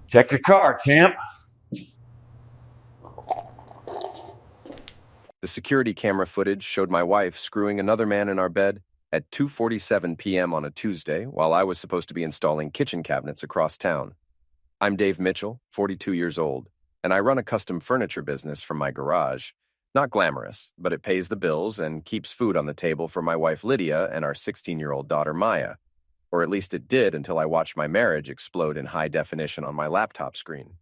Check your car, champ. The security camera footage showed my wife screwing another man in our bed at 2:47 p.m. on a Tuesday while I was supposed to be installing kitchen cabinets across town. I'm Dave Mitchell, 42 years old, and I run a custom furniture business from my garage. Not glamorous, but it pays the bills and keeps food on the table for my wife Lydia and our 16-year-old daughter Maya. Or at least it did until I watched my marriage explode in high definition on my laptop screen.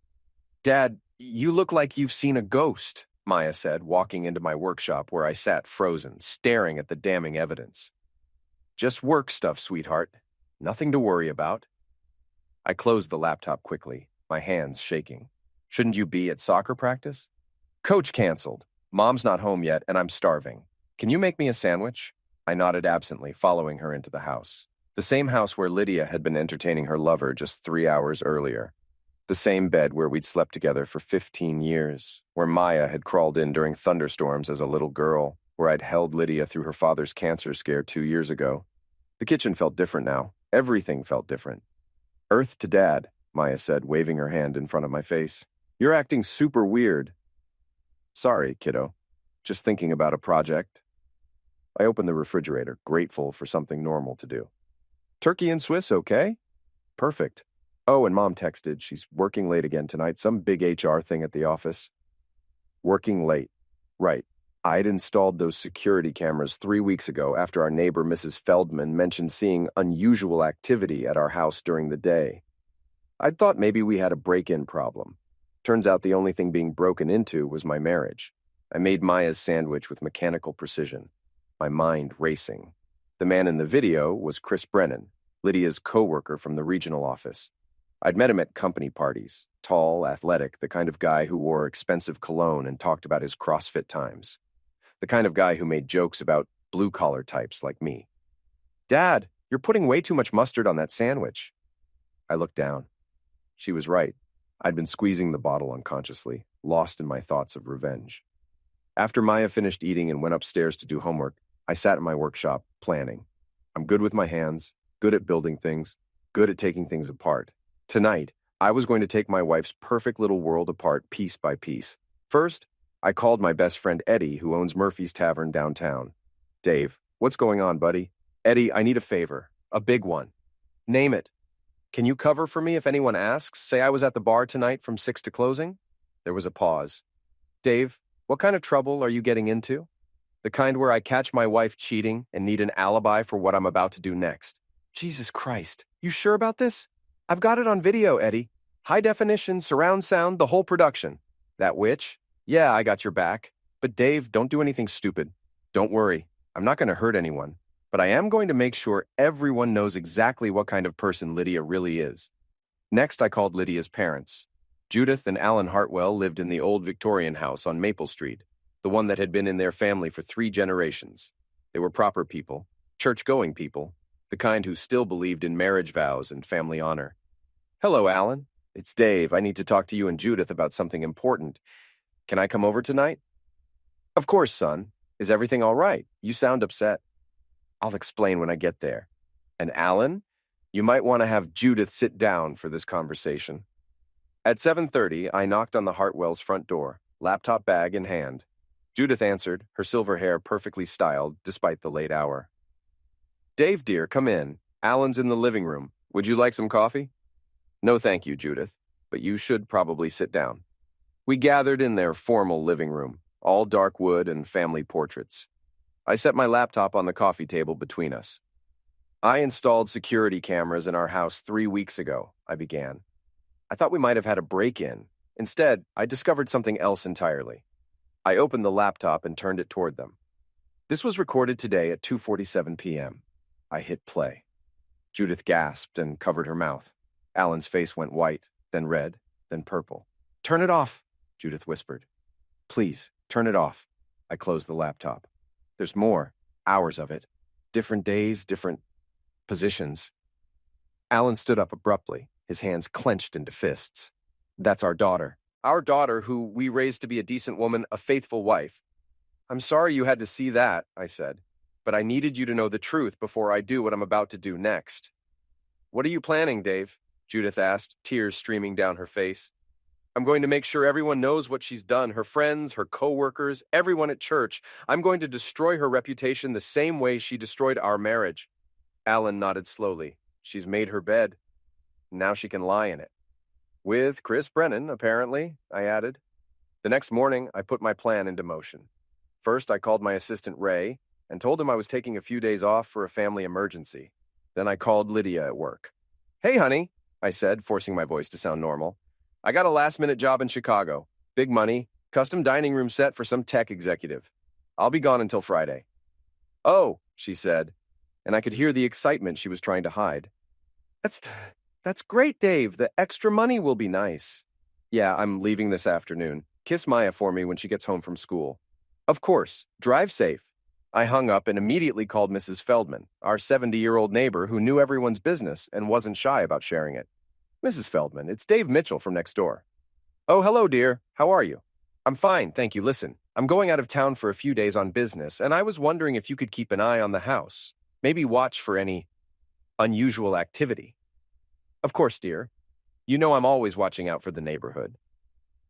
"Dad, you look like you've seen a ghost," Maya said, walking into my workshop where I sat frozen, staring at the damning evidence. "Just work stuff, sweetheart. Nothing to worry about." I closed the laptop quickly, my hands shaking. "Shouldn't you be at soccer practice?" "Coach canceled. Mom's not home yet, and I'm starving. Can you make me a sandwich?" I nodded absently, following her into the house. The same house where Lydia had been entertaining her lover just 3 hours earlier. The same bed where we'd slept together for 15 years, where Maya had crawled in during thunderstorms as a little girl, where I'd held Lydia through her father's cancer scare 2 years ago. The kitchen felt different now. Everything felt different. "Earth to Dad," Maya said, waving her hand in front of my face. "You're acting super weird." "Sorry, kiddo. Just thinking about a project." I opened the refrigerator, grateful for something normal to do. "Turkey and Swiss, okay?" "Perfect. Oh, and Mom texted. She's working late again tonight, some big HR thing at the office." Working late. Right. I'd installed those security cameras 3 weeks ago after our neighbor Mrs. Feldman mentioned seeing unusual activity at our house during the day. I'd thought maybe we had a break-in problem. Turns out the only thing being broken into was my marriage. I made Maya's sandwich with mechanical precision, my mind racing. The man in the video was Chris Brennan, Lydia's co-worker from the regional office. I'd met him at company parties, tall, athletic, the kind of guy who wore expensive cologne and talked about his CrossFit times. The kind of guy who made jokes about blue-collar types like me. "Dad, you're putting way too much mustard on that sandwich." I looked down. She was right. I'd been squeezing the bottle unconsciously, lost in my thoughts of revenge. After Maya finished eating and went upstairs to do homework, I sat in my workshop, planning. I'm good with my hands, good at building things, good at taking things apart. Tonight, I was going to take my wife's perfect little world apart piece by piece. First, I called my best friend Eddie, who owns Murphy's Tavern downtown. "Dave, what's going on, buddy?" "Eddie, I need a favor. A big one." "Name it." "Can you cover for me if anyone asks? Say I was at the bar tonight from 6 to closing?" There was a pause. "Dave, what kind of trouble are you getting into?" "The kind where I catch my wife cheating and need an alibi for what I'm about to do next." "Jesus Christ. You sure about this?" "I've got it on video, Eddie. High definition, surround sound, the whole production." "That witch?" "Yeah, I got your back. But Dave, don't do anything stupid. Don't worry. I'm not going to hurt anyone. But I am going to make sure everyone knows exactly what kind of person Lydia really is." Next, I called Lydia's parents. Judith and Alan Hartwell lived in the old Victorian house on Maple Street, the one that had been in their family for 3 generations. They were proper people, church-going people, the kind who still believed in marriage vows and family honor. "Hello, Alan. It's Dave. I need to talk to you and Judith about something important. Can I come over tonight?" "Of course, son. Is everything all right? You sound upset." "I'll explain when I get there. And Alan, you might want to have Judith sit down for this conversation." At 7:30, I knocked on the Hartwells' front door, laptop bag in hand. Judith answered, her silver hair perfectly styled despite the late hour. "Dave, dear, come in. Alan's in the living room. Would you like some coffee?" "No, thank you, Judith, but you should probably sit down." We gathered in their formal living room, all dark wood and family portraits. I set my laptop on the coffee table between us. "I installed security cameras in our house 3 weeks ago," I began. "I thought we might have had a break-in. Instead, I discovered something else entirely." I opened the laptop and turned it toward them. "This was recorded today at 2:47 p.m. I hit play. Judith gasped and covered her mouth. Alan's face went white, then red, then purple. "Turn it off," Judith whispered. "Please, turn it off." I closed the laptop. "There's more. Hours of it. Different days, different positions." Alan stood up abruptly, his hands clenched into fists. "That's our daughter. Our daughter, who we raised to be a decent woman, a faithful wife." "I'm sorry you had to see that," I said, "but I needed you to know the truth before I do what I'm about to do next." "What are you planning, Dave?" Judith asked, tears streaming down her face. I'm going to make sure everyone knows what she's done, her friends, her co-workers, everyone at church. I'm going to destroy her reputation the same way she destroyed our marriage. Alan nodded slowly. She's made her bed. Now she can lie in it. With Chris Brennan, apparently, I added. The next morning, I put my plan into motion. First, I called my assistant Ray and told him I was taking a few days off for a family emergency. Then I called Lydia at work. Hey, honey, I said, forcing my voice to sound normal. I got a last-minute job in Chicago. Big money, custom dining room set for some tech executive. I'll be gone until Friday. Oh, she said, and I could hear the excitement she was trying to hide. That's great, Dave. The extra money will be nice. Yeah, I'm leaving this afternoon. Kiss Maya for me when she gets home from school. Of course. Drive safe. I hung up and immediately called Mrs. Feldman, our 70-year-old neighbor who knew everyone's business and wasn't shy about sharing it. Mrs. Feldman, it's Dave Mitchell from next door. Oh, hello, dear. How are you? I'm fine, thank you. Listen, I'm going out of town for a few days on business, and I was wondering if you could keep an eye on the house. Maybe watch for any unusual activity. Of course, dear. You know I'm always watching out for the neighborhood.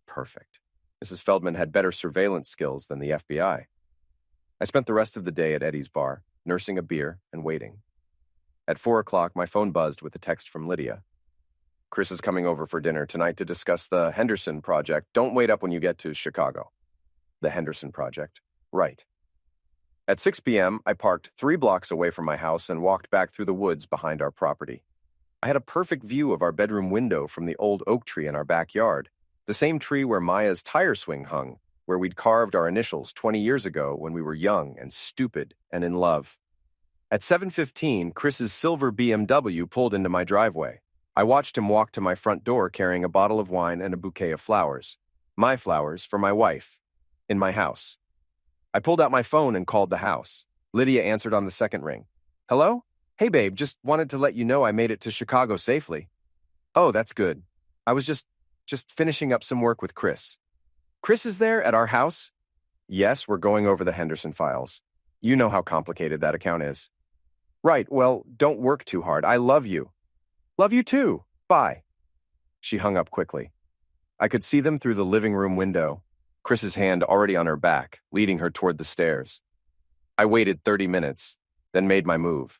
Perfect. Mrs. Feldman had better surveillance skills than the FBI. I spent the rest of the day at Eddie's bar, nursing a beer and waiting. At 4 o'clock, my phone buzzed with a text from Lydia. Chris is coming over for dinner tonight to discuss the Henderson Project. Don't wait up when you get to Chicago. The Henderson Project. Right. At 6 p.m., I parked 3 blocks away from my house and walked back through the woods behind our property. I had a perfect view of our bedroom window from the old oak tree in our backyard, the same tree where Maya's tire swing hung, where we'd carved our initials 20 years ago when we were young and stupid and in love. At 7:15, Chris's silver BMW pulled into my driveway. I watched him walk to my front door carrying a bottle of wine and a bouquet of flowers. My flowers for my wife. In my house. I pulled out my phone and called the house. Lydia answered on the second ring. Hello? Hey, babe, just wanted to let you know I made it to Chicago safely. Oh, that's good. I was just finishing up some work with Chris. Chris is there at our house? Yes, we're going over the Henderson files. You know how complicated that account is. Right, well, don't work too hard. I love you. Love you too. Bye. She hung up quickly. I could see them through the living room window, Chris's hand already on her back, leading her toward the stairs. I waited 30 minutes, then made my move.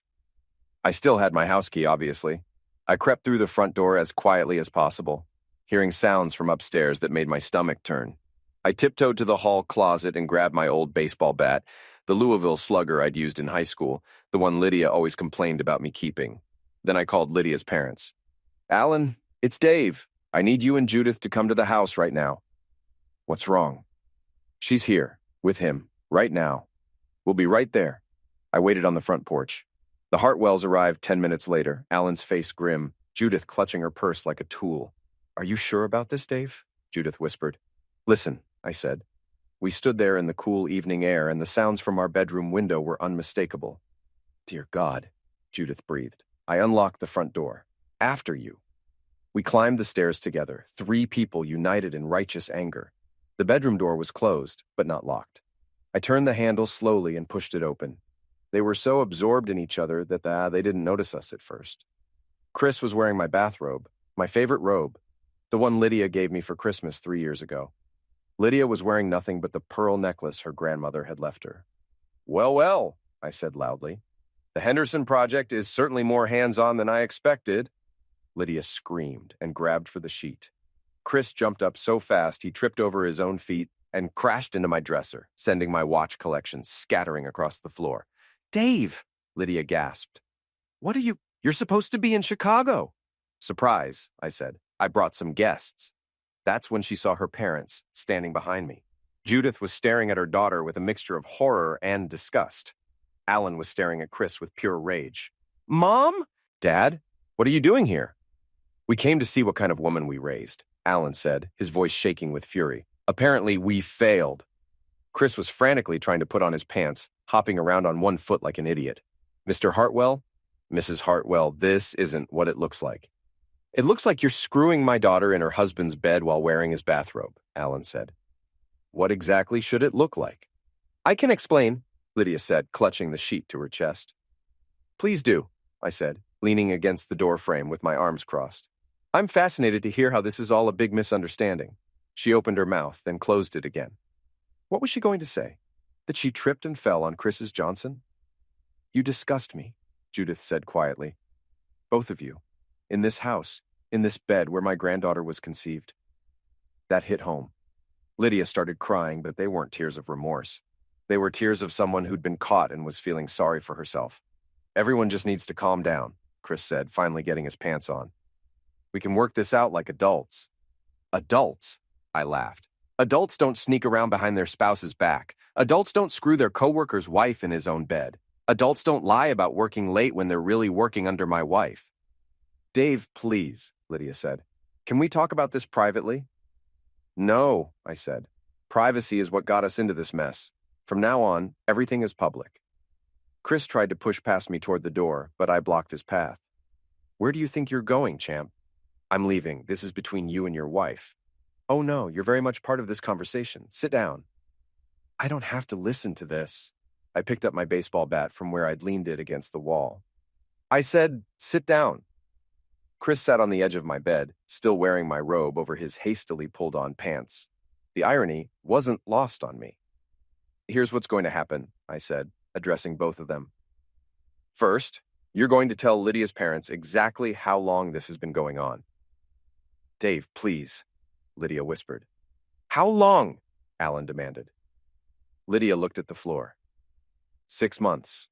I still had my house key, obviously. I crept through the front door as quietly as possible, hearing sounds from upstairs that made my stomach turn. I tiptoed to the hall closet and grabbed my old baseball bat, the Louisville Slugger I'd used in high school, the one Lydia always complained about me keeping. Then I called Lydia's parents. Alan, it's Dave. I need you and Judith to come to the house right now. What's wrong? She's here, with him, right now. We'll be right there. I waited on the front porch. The Hartwells arrived 10 minutes later, Alan's face grim, Judith clutching her purse like a tool. Are you sure about this, Dave? Judith whispered. Listen, I said. We stood there in the cool evening air, and the sounds from our bedroom window were unmistakable. Dear God, Judith breathed. I unlocked the front door. After you. We climbed the stairs together, 3 people united in righteous anger. The bedroom door was closed, but not locked. I turned the handle slowly and pushed it open. They were so absorbed in each other that they didn't notice us at first. Chris was wearing my bathrobe, my favorite robe, the one Lydia gave me for Christmas 3 years ago. Lydia was wearing nothing but the pearl necklace her grandmother had left her. Well, well, I said loudly. The Henderson Project is certainly more hands-on than I expected. Lydia screamed and grabbed for the sheet. Chris jumped up so fast he tripped over his own feet and crashed into my dresser, sending my watch collection scattering across the floor. Dave, Lydia gasped. What are you? You're supposed to be in Chicago. Surprise, I said. I brought some guests. That's when she saw her parents standing behind me. Judith was staring at her daughter with a mixture of horror and disgust. Alan was staring at Chris with pure rage. Mom? Dad? What are you doing here? We came to see what kind of woman we raised, Alan said, his voice shaking with fury. Apparently, we failed. Chris was frantically trying to put on his pants, hopping around on one foot like an idiot. Mr. Hartwell? Mrs. Hartwell, this isn't what it looks like. It looks like you're screwing my daughter in her husband's bed while wearing his bathrobe, Alan said. What exactly should it look like? I can explain, Lydia said, clutching the sheet to her chest. Please do, I said, leaning against the door frame with my arms crossed. I'm fascinated to hear how this is all a big misunderstanding. She opened her mouth, then closed it again. What was she going to say? That she tripped and fell on Chris's Johnson? You disgust me, Judith said quietly. Both of you. In this house, in this bed where my granddaughter was conceived. That hit home. Lydia started crying, but they weren't tears of remorse. They were tears of someone who'd been caught and was feeling sorry for herself. Everyone just needs to calm down, Chris said, finally getting his pants on. We can work this out like adults. Adults? I laughed. Adults don't sneak around behind their spouse's back. Adults don't screw their coworker's wife in his own bed. Adults don't lie about working late when they're really working under my wife. Dave, please, Lydia said. Can we talk about this privately? No, I said. Privacy is what got us into this mess. From now on, everything is public. Chris tried to push past me toward the door, but I blocked his path. Where do you think you're going, champ? I'm leaving. This is between you and your wife. Oh no, you're very much part of this conversation. Sit down. I don't have to listen to this. I picked up my baseball bat from where I'd leaned it against the wall. I said, sit down. Chris sat on the edge of my bed, still wearing my robe over his hastily pulled-on pants. The irony wasn't lost on me. Here's what's going to happen, I said, addressing both of them. First, you're going to tell Lydia's parents exactly how long this has been going on. Dave, please, Lydia whispered. How long? Alan demanded. Lydia looked at the floor. 6 months.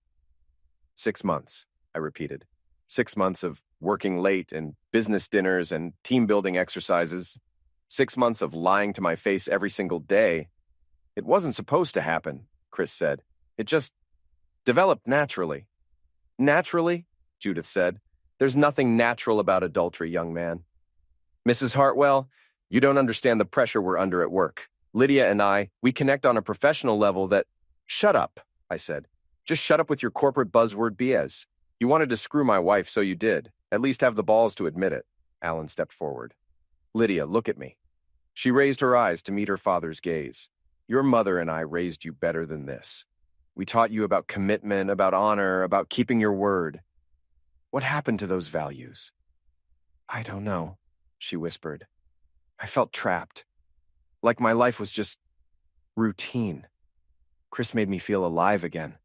6 months, I repeated. 6 months of working late and business dinners and team-building exercises. 6 months of lying to my face every single day. It wasn't supposed to happen, Chris said. It just developed naturally. Naturally? Judith said. There's nothing natural about adultery, young man. Mrs. Hartwell, you don't understand the pressure we're under at work. Lydia and I, we connect on a professional level that— Shut up, I said. Just shut up with your corporate buzzword BS. You wanted to screw my wife, so you did. At least have the balls to admit it. Alan stepped forward. Lydia, look at me. She raised her eyes to meet her father's gaze. Your mother and I raised you better than this. We taught you about commitment, about honor, about keeping your word. What happened to those values? I don't know, she whispered. I felt trapped. Like my life was just routine. Chris made me feel alive again.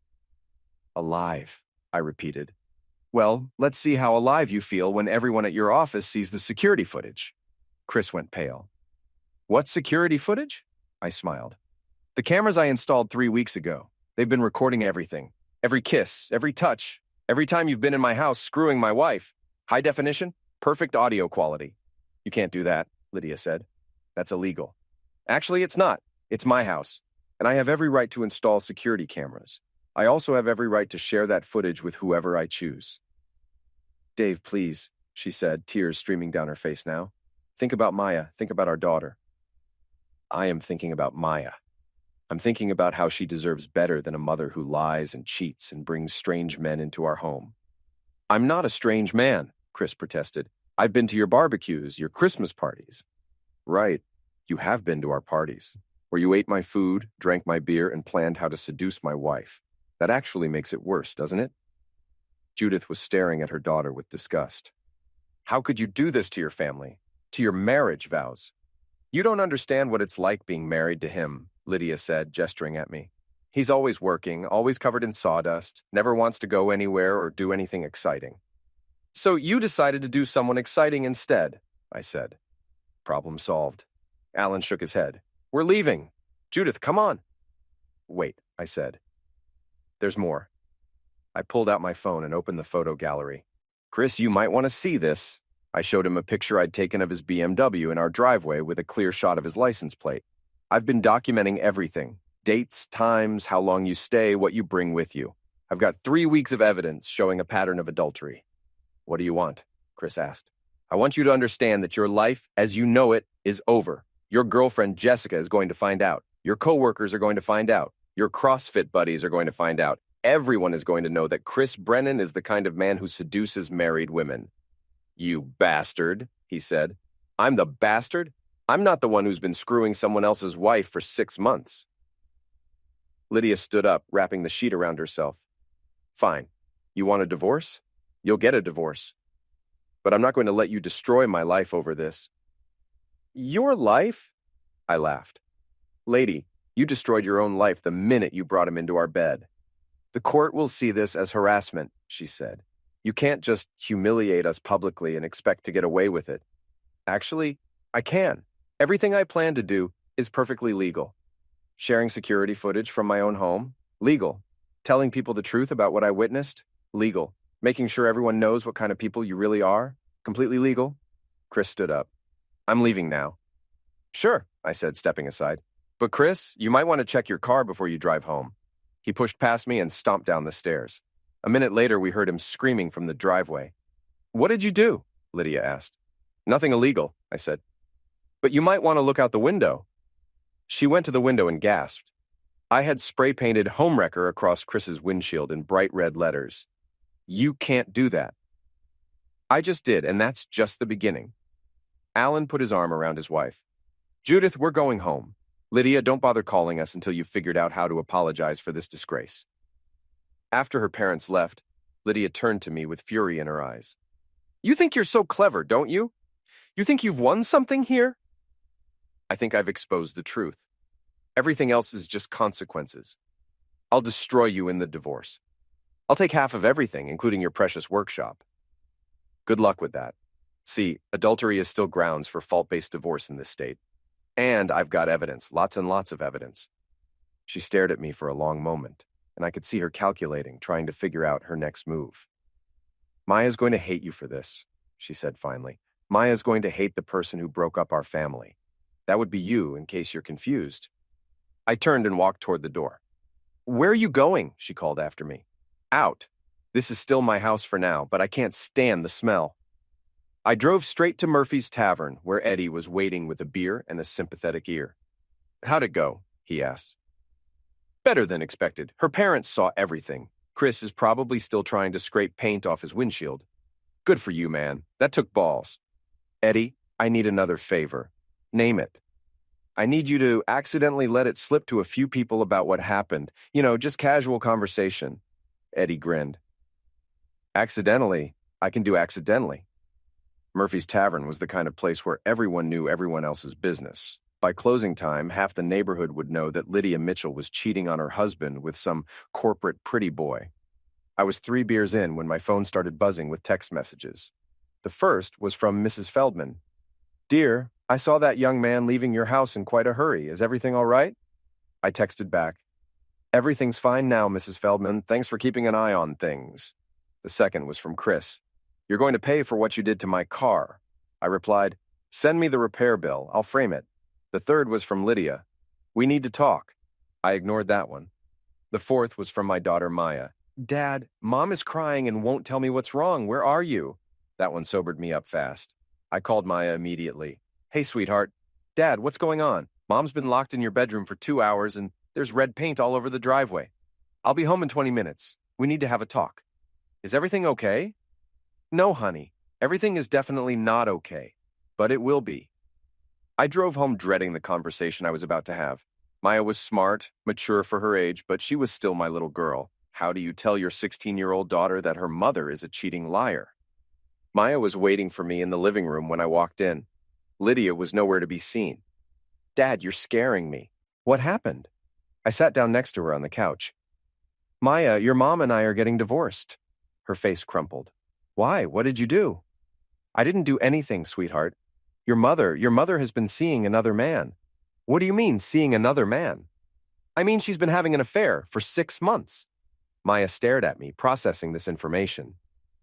Alive, I repeated. Well, let's see how alive you feel when everyone at your office sees the security footage. Chris went pale. What security footage? I smiled. The cameras I installed 3 weeks ago. They've been recording everything. Every kiss, every touch, every time you've been in my house screwing my wife. High definition, perfect audio quality. You can't do that, Lydia said. That's illegal. Actually, it's not. It's my house, and I have every right to install security cameras. I also have every right to share that footage with whoever I choose. Dave, please, she said, tears streaming down her face now. Think about Maya. Think about our daughter. I am thinking about Maya. I'm thinking about how she deserves better than a mother who lies and cheats and brings strange men into our home. I'm not a strange man, Chris protested. I've been to your barbecues, your Christmas parties. Right, you have been to our parties, where you ate my food, drank my beer, and planned how to seduce my wife. That actually makes it worse, doesn't it? Judith was staring at her daughter with disgust. How could you do this to your family, to your marriage vows? You don't understand what it's like being married to him, Lydia said, gesturing at me. He's always working, always covered in sawdust, never wants to go anywhere or do anything exciting. So you decided to do someone exciting instead, I said. Problem solved. Alan shook his head. We're leaving. Judith, come on. Wait, I said. There's more. I pulled out my phone and opened the photo gallery. Chris, you might want to see this. I showed him a picture I'd taken of his BMW in our driveway with a clear shot of his license plate. I've been documenting everything. Dates, times, how long you stay, what you bring with you. I've got 3 weeks of evidence showing a pattern of adultery. What do you want? Chris asked. I want you to understand that your life, as you know it, is over. Your girlfriend, Jessica, is going to find out. Your coworkers are going to find out. Your CrossFit buddies are going to find out. Everyone is going to know that Chris Brennan is the kind of man who seduces married women. You bastard, he said. I'm the bastard? I'm not the one who's been screwing someone else's wife for 6 months. Lydia stood up, wrapping the sheet around herself. Fine. You want a divorce? You'll get a divorce. but I'm not going to let you destroy my life over this. Your life? I laughed. Lady, you destroyed your own life the minute you brought him into our bed. The court will see this as harassment, she said. You can't just humiliate us publicly and expect to get away with it. Actually, I can. Everything I plan to do is perfectly legal. Sharing security footage from my own home? Legal. Telling people the truth about what I witnessed? Legal. Making sure everyone knows what kind of people you really are? Completely legal. Chris stood up. I'm leaving now. Sure, I said, stepping aside. But Chris, you might want to check your car before you drive home. He pushed past me and stomped down the stairs. A minute later, we heard him screaming from the driveway. What did you do? Lydia asked. Nothing illegal, I said. But you might want to look out the window. She went to the window and gasped. I had spray-painted homewrecker across Chris's windshield in bright red letters. You can't do that. I just did, and that's just the beginning. Alan put his arm around his wife. Judith, we're going home. Lydia, don't bother calling us until you've figured out how to apologize for this disgrace. After her parents left, Lydia turned to me with fury in her eyes. You think you're so clever, don't you? You think you've won something here? I think I've exposed the truth. Everything else is just consequences. I'll destroy you in the divorce. I'll take half of everything, including your precious workshop. Good luck with that. See, adultery is still grounds for fault-based divorce in this state. And I've got evidence, lots and lots of evidence. She stared at me for a long moment, and I could see her calculating, trying to figure out her next move. Maya's going to hate you for this, she said finally. Maya's going to hate the person who broke up our family. That would be you, in case you're confused. I turned and walked toward the door. Where are you going? She called after me. Out. This is still my house for now, but I can't stand the smell. I drove straight to Murphy's Tavern, where Eddie was waiting with a beer and a sympathetic ear. How'd it go? He asked. Better than expected. Her parents saw everything. Chris is probably still trying to scrape paint off his windshield. Good for you, man. That took balls. Eddie, I need another favor. Name it. I need you to accidentally let it slip to a few people about what happened. Just casual conversation. Eddie grinned. Accidentally? I can do accidentally. Murphy's Tavern was the kind of place where everyone knew everyone else's business. By closing time, half the neighborhood would know that Lydia Mitchell was cheating on her husband with some corporate pretty boy. I was 3 beers in when my phone started buzzing with text messages. The first was from Mrs. Feldman. Dear, I saw that young man leaving your house in quite a hurry. Is everything all right? I texted back. Everything's fine now, Mrs. Feldman. Thanks for keeping an eye on things. The second was from Chris. You're going to pay for what you did to my car. I replied, send me the repair bill. I'll frame it. The third was from Lydia. We need to talk. I ignored that one. The fourth was from my daughter Maya. Dad, Mom is crying and won't tell me what's wrong. Where are you? That one sobered me up fast. I called Maya immediately. Hey, sweetheart. Dad, what's going on? Mom's been locked in your bedroom for 2 hours and there's red paint all over the driveway. I'll be home in 20 minutes. We need to have a talk. Is everything okay? No, honey. Everything is definitely not okay. But it will be. I drove home dreading the conversation I was about to have. Maya was smart, mature for her age, but she was still my little girl. How do you tell your 16-year-old daughter that her mother is a cheating liar? Maya was waiting for me in the living room when I walked in. Lydia was nowhere to be seen. Dad, you're scaring me. What happened? I sat down next to her on the couch. Maya, your mom and I are getting divorced. Her face crumpled. Why? What did you do? I didn't do anything, sweetheart. Your mother has been seeing another man. What do you mean, seeing another man? I mean, she's been having an affair for 6 months. Maya stared at me, processing this information.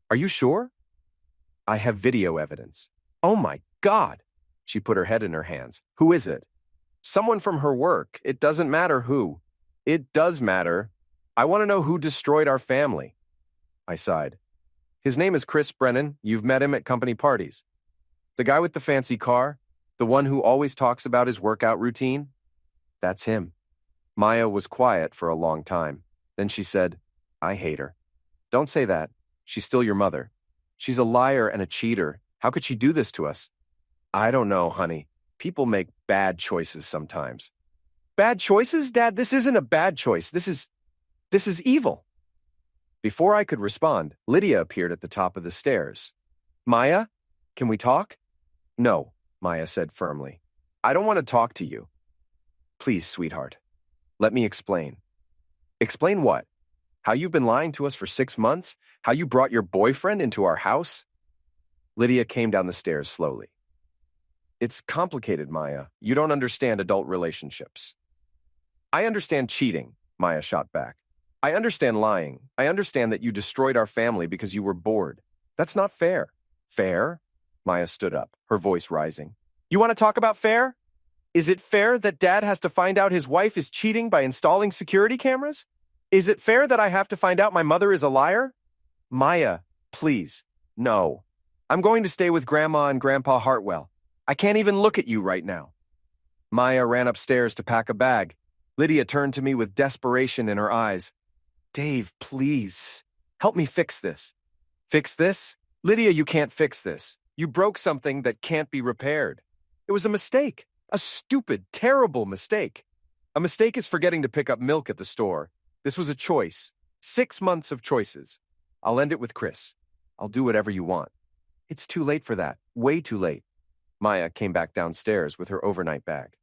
Are you sure? I have video evidence. Oh my God! She put her head in her hands. Who is it? Someone from her work. It doesn't matter who. It does matter. I want to know who destroyed our family. I sighed. His name is Chris Brennan. You've met him at company parties. The guy with the fancy car? The one who always talks about his workout routine? That's him. Maya was quiet for a long time. Then she said, I hate her. Don't say that. She's still your mother. She's a liar and a cheater. How could she do this to us? I don't know, honey. People make bad choices sometimes. Bad choices, Dad? This isn't a bad choice. This is evil. Before I could respond, Lydia appeared at the top of the stairs. Maya, Can we talk? No, Maya said firmly. I don't want to talk to you. Please, sweetheart. Let me explain. Explain what? How you've been lying to us for 6 months? How you brought your boyfriend into our house? Lydia came down the stairs slowly. It's complicated, Maya. You don't understand adult relationships. I understand cheating, Maya shot back. I understand lying. I understand that you destroyed our family because you were bored. That's not fair. Fair? Maya stood up, her voice rising. You want to talk about fair? Is it fair that Dad has to find out his wife is cheating by installing security cameras? Is it fair that I have to find out my mother is a liar? Maya, please. No. I'm going to stay with Grandma and Grandpa Hartwell. I can't even look at you right now. Maya ran upstairs to pack a bag. Lydia turned to me with desperation in her eyes. Dave, please. Help me fix this. Fix this? Lydia, you can't fix this. You broke something that can't be repaired. It was a mistake. A stupid, terrible mistake. A mistake is forgetting to pick up milk at the store. This was a choice. 6 months of choices. I'll end it with Chris. I'll do whatever you want. It's too late for that. Way too late. Maya came back downstairs with her overnight bag.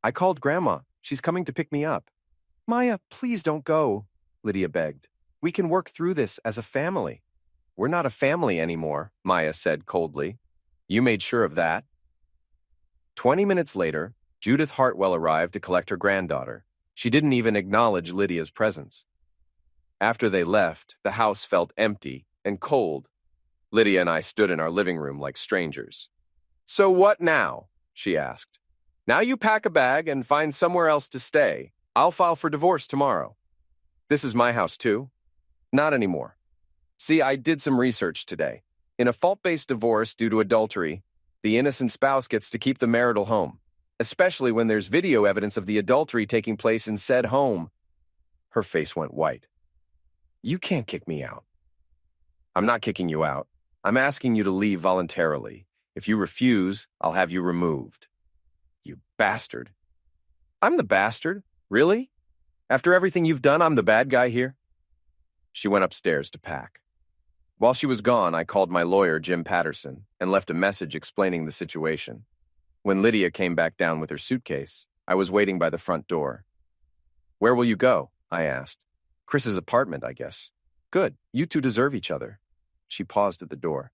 I called Grandma. She's coming to pick me up. Maya, please don't go, Lydia begged. We can work through this as a family. We're not a family anymore, Maya said coldly. You made sure of that. 20 minutes later, Judith Hartwell arrived to collect her granddaughter. She didn't even acknowledge Lydia's presence. After they left, the house felt empty and cold. Lydia and I stood in our living room like strangers. So what now? She asked. Now you pack a bag and find somewhere else to stay. I'll file for divorce tomorrow. This is my house too? Not anymore. See, I did some research today. In a fault-based divorce due to adultery, the innocent spouse gets to keep the marital home, especially when there's video evidence of the adultery taking place in said home. Her face went white. You can't kick me out. I'm not kicking you out. I'm asking you to leave voluntarily. If you refuse, I'll have you removed. You bastard. I'm the bastard? Really? After everything you've done, I'm the bad guy here? She went upstairs to pack. While she was gone, I called my lawyer, Jim Patterson, and left a message explaining the situation. When Lydia came back down with her suitcase, I was waiting by the front door. Where will you go? I asked. Chris's apartment, I guess. Good. You two deserve each other. She paused at the door.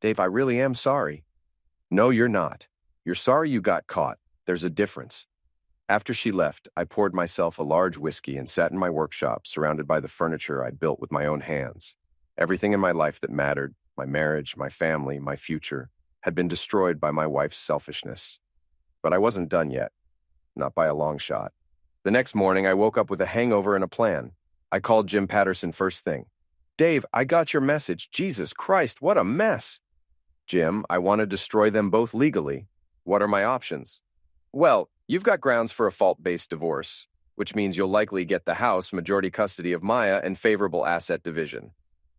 Dave, I really am sorry. No, you're not. You're sorry you got caught. There's a difference. After she left, I poured myself a large whiskey and sat in my workshop, surrounded by the furniture I'd built with my own hands. Everything in my life that mattered, my marriage, my family, my future, had been destroyed by my wife's selfishness. But I wasn't done yet. Not by a long shot. The next morning, I woke up with a hangover and a plan. I called Jim Patterson first thing. Dave, I got your message. Jesus Christ, what a mess. Jim, I want to destroy them both legally. What are my options? Well, you've got grounds for a fault-based divorce, which means you'll likely get the house, majority custody of Maya, and favorable asset division.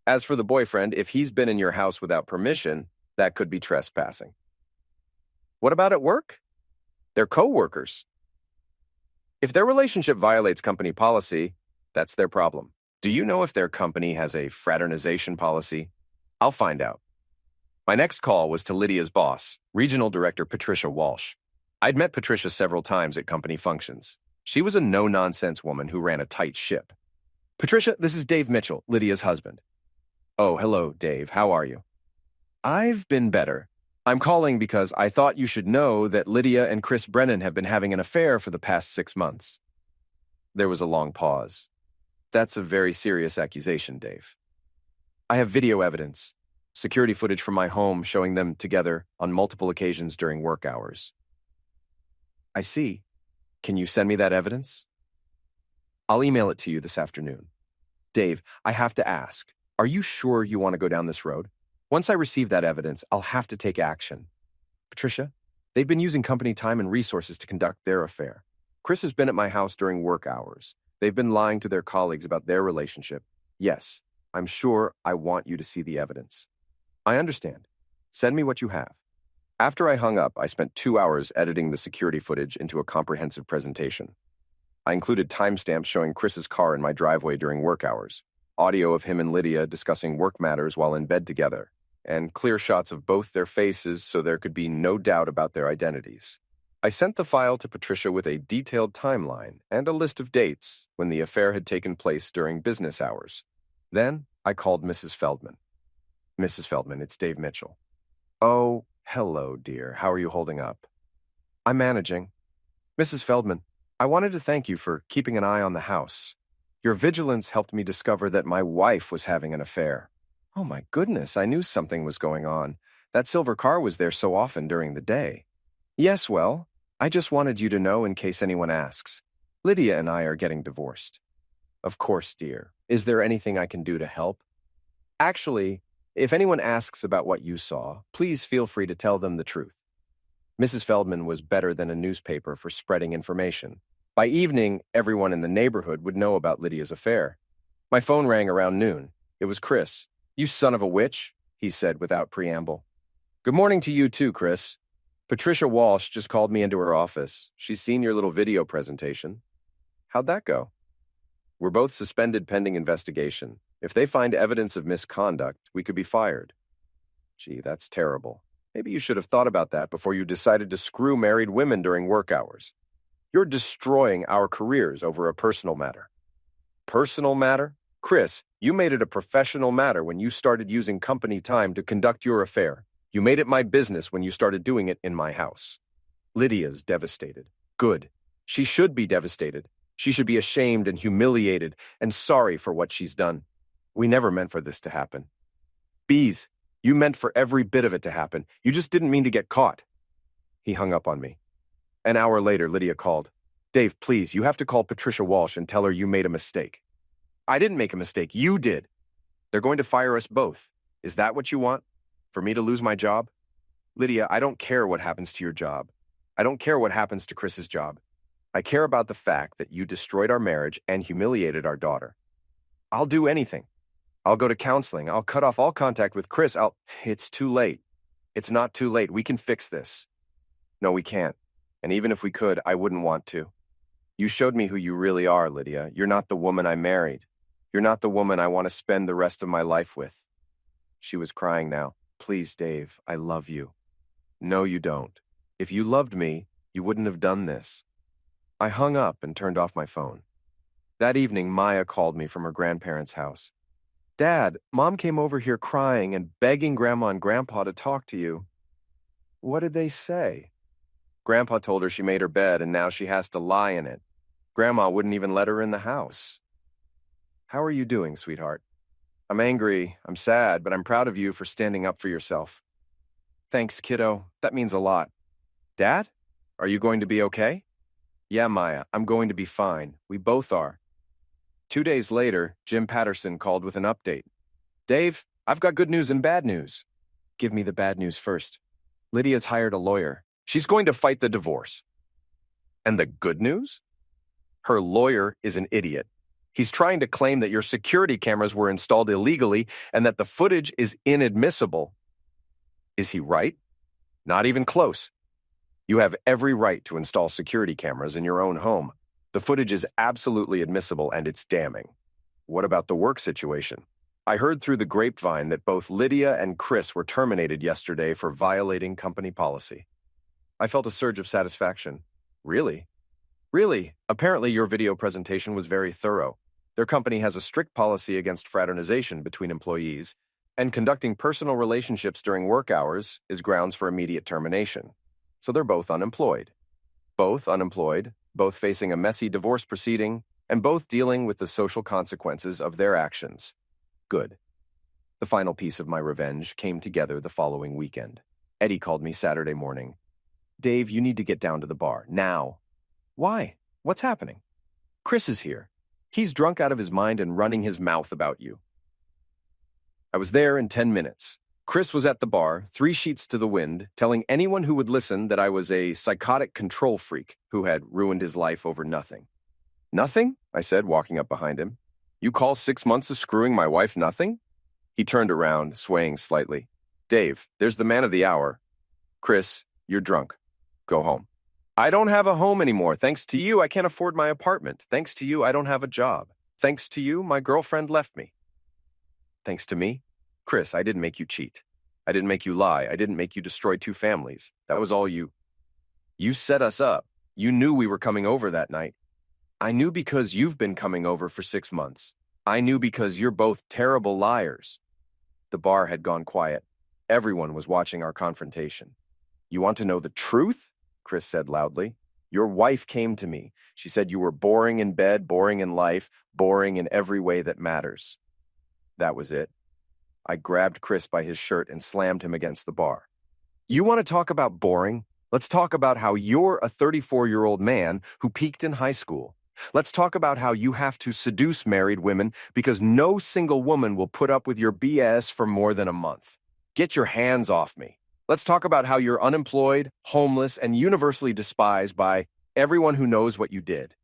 As for the boyfriend, if he's been in your house without permission, that could be trespassing. What about at work? They're co-workers. If their relationship violates company policy, that's their problem. Do you know if their company has a fraternization policy? I'll find out. My next call was to Lydia's boss, Regional Director Patricia Walsh. I'd met Patricia several times at company functions. She was a no-nonsense woman who ran a tight ship. Patricia, this is Dave Mitchell, Lydia's husband. Oh, hello, Dave. How are you? I've been better. I'm calling because I thought you should know that Lydia and Chris Brennan have been having an affair for the past 6 months. There was a long pause. That's a very serious accusation, Dave. I have video evidence, security footage from my home showing them together on multiple occasions during work hours. I see. Can you send me that evidence? I'll email it to you this afternoon. Dave, I have to ask, are you sure you want to go down this road? Once I receive that evidence, I'll have to take action. Patricia, they've been using company time and resources to conduct their affair. Chris has been at my house during work hours. They've been lying to their colleagues about their relationship. Yes, I'm sure I want you to see the evidence. I understand. Send me what you have. After I hung up, I spent 2 hours editing the security footage into a comprehensive presentation. I included timestamps showing Chris's car in my driveway during work hours, audio of him and Lydia discussing work matters while in bed together, and clear shots of both their faces so there could be no doubt about their identities. I sent the file to Patricia with a detailed timeline and a list of dates when the affair had taken place during business hours. Then I called Mrs. Feldman. Mrs. Feldman, it's Dave Mitchell. Oh, hello, dear. How are you holding up? I'm managing. Mrs. Feldman, I wanted to thank you for keeping an eye on the house. Your vigilance helped me discover that my wife was having an affair. Oh my goodness, I knew something was going on. That silver car was there so often during the day. Yes, well, I just wanted you to know in case anyone asks. Lydia and I are getting divorced. Of course, dear. Is there anything I can do to help? Actually, if anyone asks about what you saw, please feel free to tell them the truth. Mrs. Feldman was better than a newspaper for spreading information. By evening, everyone in the neighborhood would know about Lydia's affair. My phone rang around noon. It was Chris. You son of a witch, he said without preamble. Good morning to you too, Chris. Patricia Walsh just called me into her office. She's seen your little video presentation. How'd that go? We're both suspended pending investigation. If they find evidence of misconduct, we could be fired. Gee, that's terrible. Maybe you should have thought about that before you decided to screw married women during work hours. You're destroying our careers over a personal matter. Personal matter? Chris, you made it a professional matter when you started using company time to conduct your affair. You made it my business when you started doing it in my house. Lydia's devastated. Good. She should be devastated. She should be ashamed and humiliated and sorry for what she's done. We never meant for this to happen. Bees, you meant for every bit of it to happen. You just didn't mean to get caught. He hung up on me. An hour later, Lydia called. Dave, please, you have to call Patricia Walsh and tell her you made a mistake. I didn't make a mistake. You did. They're going to fire us both. Is that what you want? For me to lose my job? Lydia, I don't care what happens to your job. I don't care what happens to Chris's job. I care about the fact that you destroyed our marriage and humiliated our daughter. I'll do anything. I'll go to counseling. I'll cut off all contact with Chris. It's too late. It's not too late. We can fix this. No, we can't. And even if we could, I wouldn't want to. You showed me who you really are, Lydia. You're not the woman I married. You're not the woman I want to spend the rest of my life with. She was crying now. Please, Dave, I love you. No, you don't. If you loved me, you wouldn't have done this. I hung up and turned off my phone. That evening, Maya called me from her grandparents' house. Dad, Mom came over here crying and begging Grandma and Grandpa to talk to you. What did they say? Grandpa told her she made her bed and now she has to lie in it. Grandma wouldn't even let her in the house. How are you doing, sweetheart? I'm angry, I'm sad, but I'm proud of you for standing up for yourself. Thanks, kiddo. That means a lot. Dad? Are you going to be okay? Yeah, Maya, I'm going to be fine. We both are. 2 days later, Jim Patterson called with an update. Dave, I've got good news and bad news. Give me the bad news first. Lydia's hired a lawyer. She's going to fight the divorce. And the good news? Her lawyer is an idiot. He's trying to claim that your security cameras were installed illegally and that the footage is inadmissible. Is he right? Not even close. You have every right to install security cameras in your own home. The footage is absolutely admissible and it's damning. What about the work situation? I heard through the grapevine that both Lydia and Chris were terminated yesterday for violating company policy. I felt a surge of satisfaction. Really? Really? Apparently your video presentation was very thorough. Their company has a strict policy against fraternization between employees, and conducting personal relationships during work hours is grounds for immediate termination. So they're both unemployed. Both unemployed, both facing a messy divorce proceeding, and both dealing with the social consequences of their actions. Good. The final piece of my revenge came together the following weekend. Eddie called me Saturday morning. Dave, you need to get down to the bar, now. Why? What's happening? Chris is here. He's drunk out of his mind and running his mouth about you. I was there in 10 minutes. Chris was at the bar, 3 sheets to the wind, telling anyone who would listen that I was a psychotic control freak who had ruined his life over nothing. Nothing? I said, walking up behind him. You call 6 months of screwing my wife nothing? He turned around, swaying slightly. Dave, there's the man of the hour. Chris, you're drunk. Go home. I don't have a home anymore. Thanks to you, I can't afford my apartment. Thanks to you, I don't have a job. Thanks to you, my girlfriend left me. Thanks to me? Chris, I didn't make you cheat. I didn't make you lie. I didn't make you destroy two families. That was all you. You set us up. You knew we were coming over that night. I knew because you've been coming over for 6 months. I knew because you're both terrible liars. The bar had gone quiet. Everyone was watching our confrontation. You want to know the truth? Chris said loudly. Your wife came to me. She said you were boring in bed, boring in life, boring in every way that matters. That was it. I grabbed Chris by his shirt and slammed him against the bar. You want to talk about boring? Let's talk about how you're a 34-year-old man who peaked in high school. Let's talk about how you have to seduce married women because no single woman will put up with your BS for more than a month. Get your hands off me. Let's talk about how you're unemployed, homeless, and universally despised by everyone who knows what you did.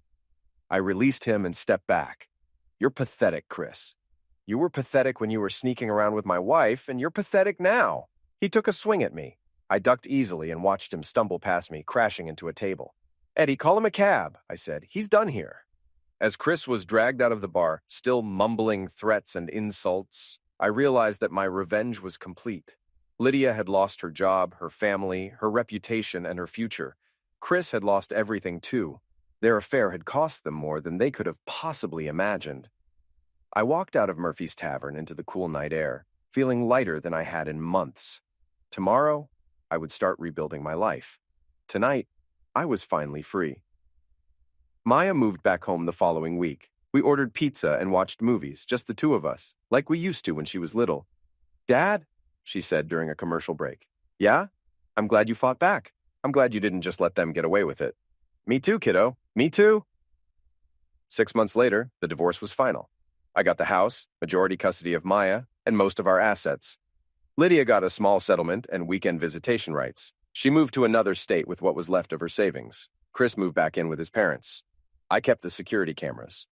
I released him and stepped back. You're pathetic, Chris. You were pathetic when you were sneaking around with my wife, and you're pathetic now. He took a swing at me. I ducked easily and watched him stumble past me, crashing into a table. Eddie, call him a cab, I said. He's done here. As Chris was dragged out of the bar, still mumbling threats and insults, I realized that my revenge was complete. Lydia had lost her job, her family, her reputation, and her future. Chris had lost everything too. Their affair had cost them more than they could have possibly imagined. I walked out of Murphy's Tavern into the cool night air, feeling lighter than I had in months. Tomorrow, I would start rebuilding my life. Tonight, I was finally free. Maya moved back home the following week. We ordered pizza and watched movies, just the two of us, like we used to when she was little. Dad, she said during a commercial break. Yeah? I'm glad you fought back. I'm glad you didn't just let them get away with it. Me too, kiddo. Me too. 6 months later, the divorce was final. I got the house, majority custody of Maya, and most of our assets. Lydia got a small settlement and weekend visitation rights. She moved to another state with what was left of her savings. Chris moved back in with his parents. I kept the security cameras.